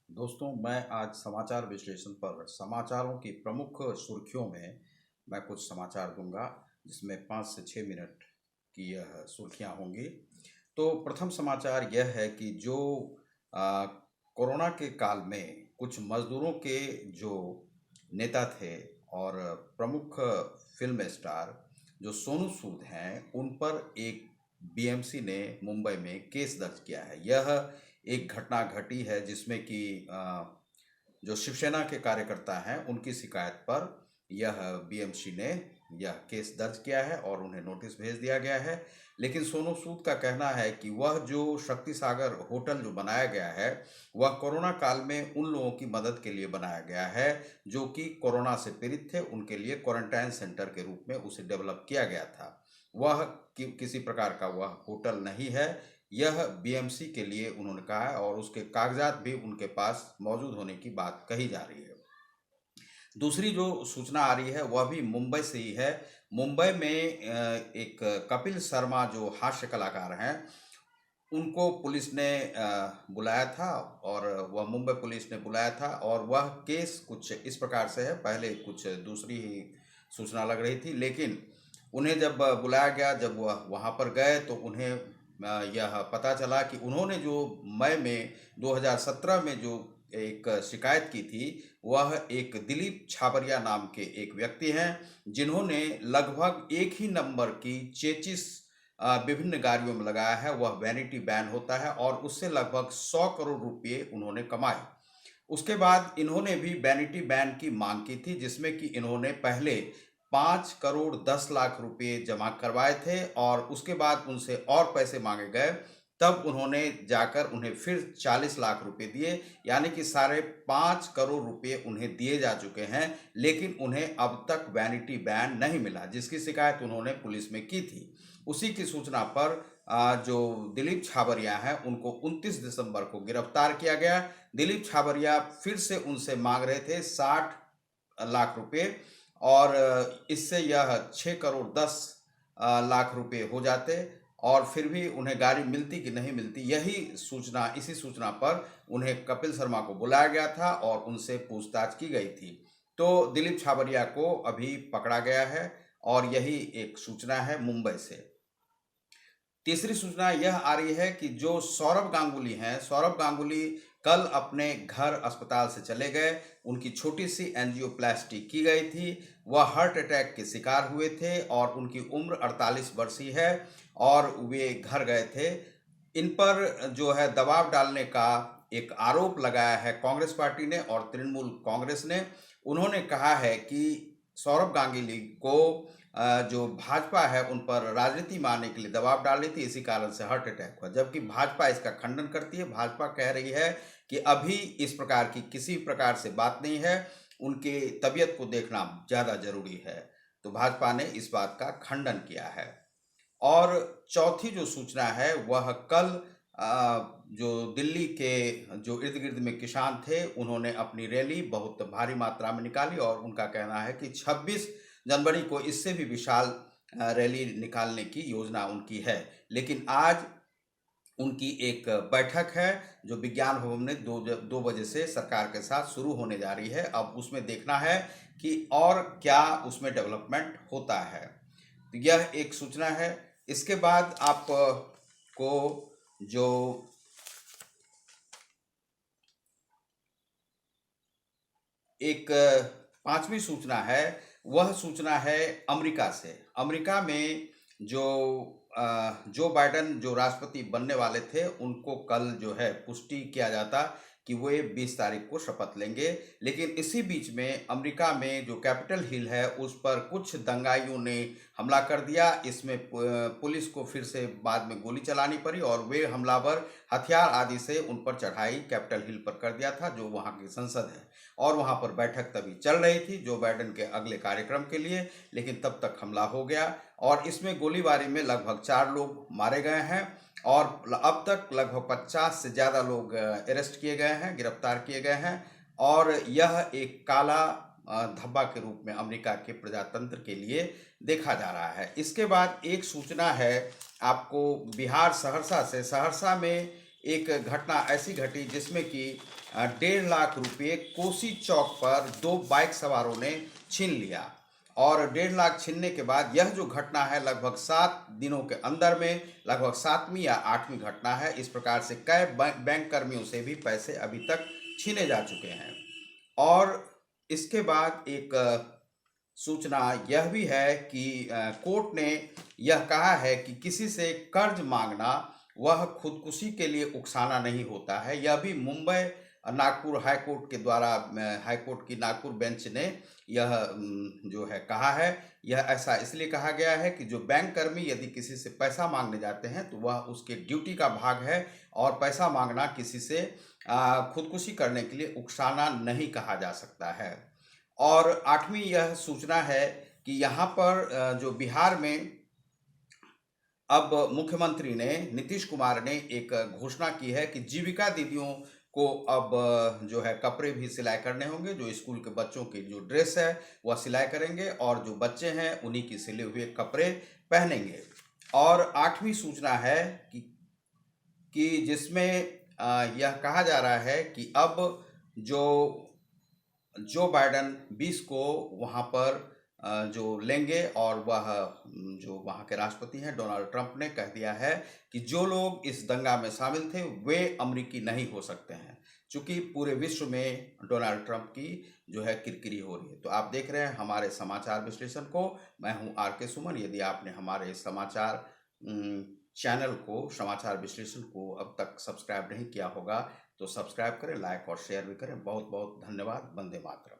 दोस्तों, मैं आज समाचार विश्लेषण पर समाचारों की प्रमुख सुर्खियों में मैं कुछ समाचार दूंगा, जिसमें 5 से 6 मिनट की यह सुर्खियां होंगी। तो प्रथम समाचार यह है कि जो आ, कोरोना के काल में कुछ मजदूरों के जो नेता थे और प्रमुख फिल्म स्टार जो सोनू सूद हैं, उन पर एक बीएमसी ने मुंबई में केस दर्ज किया है। यह एक घटना घटी है जिसमें कि जो शिवसेना के कार्यकर्ता हैं, उनकी शिकायत पर यह बीएमसी ने यह केस दर्ज किया है और उन्हें नोटिस भेज दिया गया है। लेकिन सोनू सूद का कहना है कि वह जो शक्ति सागर होटल जो बनाया गया है, वह कोरोना काल में उन लोगों की मदद के लिए बनाया गया है जो कि कोरोना से पीड़ित थे। उनके लिए क्वारंटाइन सेंटर के रूप में उसे डेवलप किया गया था। वह किसी प्रकार का वह होटल नहीं है। यह बीएमसी के लिए उन्होंने कहा है और उसके कागजात भी उनके पास मौजूद होने की बात कही जा रही है। दूसरी जो सूचना आ रही है वह भी मुंबई से ही है। मुंबई में एक कपिल शर्मा जो हास्य कलाकार हैं, उनको पुलिस ने बुलाया था और वह मुंबई पुलिस ने बुलाया था और वह केस कुछ इस प्रकार से है। पहले कुछ दूसरी ही सूचना लग रही थी, लेकिन उन्हें जब बुलाया गया, जब वह वहाँ पर गए तो उन्हें यह पता चला कि उन्होंने जो मई में 2017 में जो एक शिकायत की थी, वह एक दिलीप छाबरिया नाम के एक व्यक्ति हैं, जिन्होंने लगभग एक ही नंबर की चेचिस विभिन्न गाड़ियों में लगाया है। वह वैनिटी बैन होता है और उससे लगभग 100 करोड़ रुपए उन्होंने कमाए। उसके बाद इन्होंने भी वैनिटी बैन की मांग की थी, जिसमें कि इन्होंने पहले 5 करोड़ 10 लाख रुपए जमा करवाए थे और उसके बाद उनसे और पैसे मांगे गए। तब उन्होंने जाकर उन्हें फिर 40 लाख रुपए दिए, यानी कि साढ़े 5 करोड़ रुपए उन्हें दिए जा चुके हैं। लेकिन उन्हें अब तक वैनिटी बैन नहीं मिला, जिसकी शिकायत उन्होंने पुलिस में की थी। उसी की सूचना पर जो दिलीप छाबरिया हैं, उनको 29 दिसंबर को गिरफ्तार किया गया। दिलीप छाबरिया फिर से उनसे मांग रहे थे 60 लाख रुपए और इससे यह 6 करोड़ 10 लाख रुपए हो जाते और फिर भी उन्हें गाड़ी मिलती कि नहीं मिलती। इसी सूचना पर उन्हें कपिल शर्मा को बुलाया गया था और उनसे पूछताछ की गई थी। तो दिलीप छाबरिया को अभी पकड़ा गया है और यही एक सूचना है मुंबई से। तीसरी सूचना यह आ रही है कि जो सौरभ गांगुली हैं, सौरभ गांगुली कल अपने घर अस्पताल से चले गए। उनकी छोटी सी एंजियोप्लास्टी की गई थी। वह हार्ट अटैक के शिकार हुए थे और उनकी उम्र 48 वर्ष ही है और वे घर गए थे। इन पर जो है दबाव डालने का एक आरोप लगाया है कांग्रेस पार्टी ने और तृणमूल कांग्रेस ने। उन्होंने कहा है कि सौरभ गांगुली को जो भाजपा है उन पर राजनीति मारने के लिए दबाव डाल रही थी, इसी कारण से हार्ट अटैक हुआ। जबकि भाजपा इसका खंडन करती है। भाजपा कह रही है कि अभी इस प्रकार की किसी प्रकार से बात नहीं है, उनके तबीयत को देखना ज़्यादा जरूरी है। तो भाजपा ने इस बात का खंडन किया है। और चौथी जो सूचना है वह कल जो दिल्ली के जो इर्द गिर्द में किसान थे, उन्होंने अपनी रैली बहुत भारी मात्रा में निकाली और उनका कहना है कि 26 जनवरी को इससे भी विशाल रैली निकालने की योजना उनकी है। लेकिन आज उनकी एक बैठक है जो विज्ञान भवन में 2 बजे से सरकार के साथ शुरू होने जा रही है। अब उसमें देखना है कि और क्या उसमें डेवलपमेंट होता है। तो यह एक सूचना है। इसके बाद आप को जो एक पांचवी सूचना है, वह सूचना है अमेरिका से। अमेरिका में जो बाइडेन जो राष्ट्रपति बनने वाले थे, उनको कल जो है पुष्टि किया जाता कि वे 20 तारीख को शपथ लेंगे। लेकिन इसी बीच में अमेरिका में जो कैपिटल हिल है, उस पर कुछ दंगाइयों ने हमला कर दिया। इसमें पुलिस को फिर से बाद में गोली चलानी पड़ी और वे हमलावर हथियार आदि से उन पर चढ़ाई कैपिटल हिल पर कर दिया था, जो वहाँ की संसद है। और वहाँ पर बैठक तभी चल रही थी जो बाइडेन के अगले कार्यक्रम के लिए, लेकिन तब तक हमला हो गया और इसमें गोलीबारी में लगभग 4 लोग मारे गए हैं और अब तक लगभग 50 से ज़्यादा लोग अरेस्ट किए गए हैं, गिरफ्तार किए गए हैं। और यह एक काला धब्बा के रूप में अमेरिका के प्रजातंत्र के लिए देखा जा रहा है। इसके बाद एक सूचना है आपको बिहार सहरसा से। सहरसा में एक घटना ऐसी घटी जिसमें कि 1.5 लाख रुपये कोसी चौक पर 2 बाइक सवारों ने छीन लिया। और 1.5 लाख छीनने के बाद यह जो घटना है लगभग 7 दिनों के अंदर में लगभग 7वीं या 8वीं घटना है। इस प्रकार से कई बैंक कर्मियों से भी पैसे अभी तक छीने जा चुके हैं। और इसके बाद एक सूचना यह भी है कि कोर्ट ने यह कहा है कि किसी से कर्ज मांगना वह खुदकुशी के लिए उकसाना नहीं होता है। यह भी मुंबई नागपुर हाई कोर्ट के द्वारा हाई कोर्ट की नागपुर बेंच ने यह जो है कहा है। यह ऐसा इसलिए कहा गया है कि जो बैंक कर्मी यदि किसी से पैसा मांगने जाते हैं तो वह उसके ड्यूटी का भाग है और पैसा मांगना किसी से खुदकुशी करने के लिए उकसाना नहीं कहा जा सकता है। और 8वीं यह सूचना है कि यहाँ पर जो बिहार में अब मुख्यमंत्री ने नीतीश कुमार ने एक घोषणा की है कि जीविका दीदियों को अब जो है कपड़े भी सिलाई करने होंगे। जो स्कूल के बच्चों की जो ड्रेस है वह सिलाई करेंगे और जो बच्चे हैं उन्हीं की सिले हुए कपड़े पहनेंगे। और 8वीं सूचना है कि जिसमें यह कहा जा रहा है कि अब जो बाइडन 20 को वहाँ पर जो लेंगे और वह जो वहाँ के राष्ट्रपति हैं डोनाल्ड ट्रंप ने कह दिया है कि जो लोग इस दंगा में शामिल थे वे अमेरिकी नहीं हो सकते हैं, क्योंकि पूरे विश्व में डोनाल्ड ट्रंप की जो है किरकिरी हो रही है। तो आप देख रहे हैं हमारे समाचार विश्लेषण को। मैं हूं RK सुमन। यदि आपने हमारे समाचार चैनल को समाचार विश्लेषण को अब तक सब्सक्राइब नहीं किया होगा तो सब्सक्राइब करें, लाइक और शेयर भी करें। बहुत बहुत धन्यवाद। वंदे मातरम।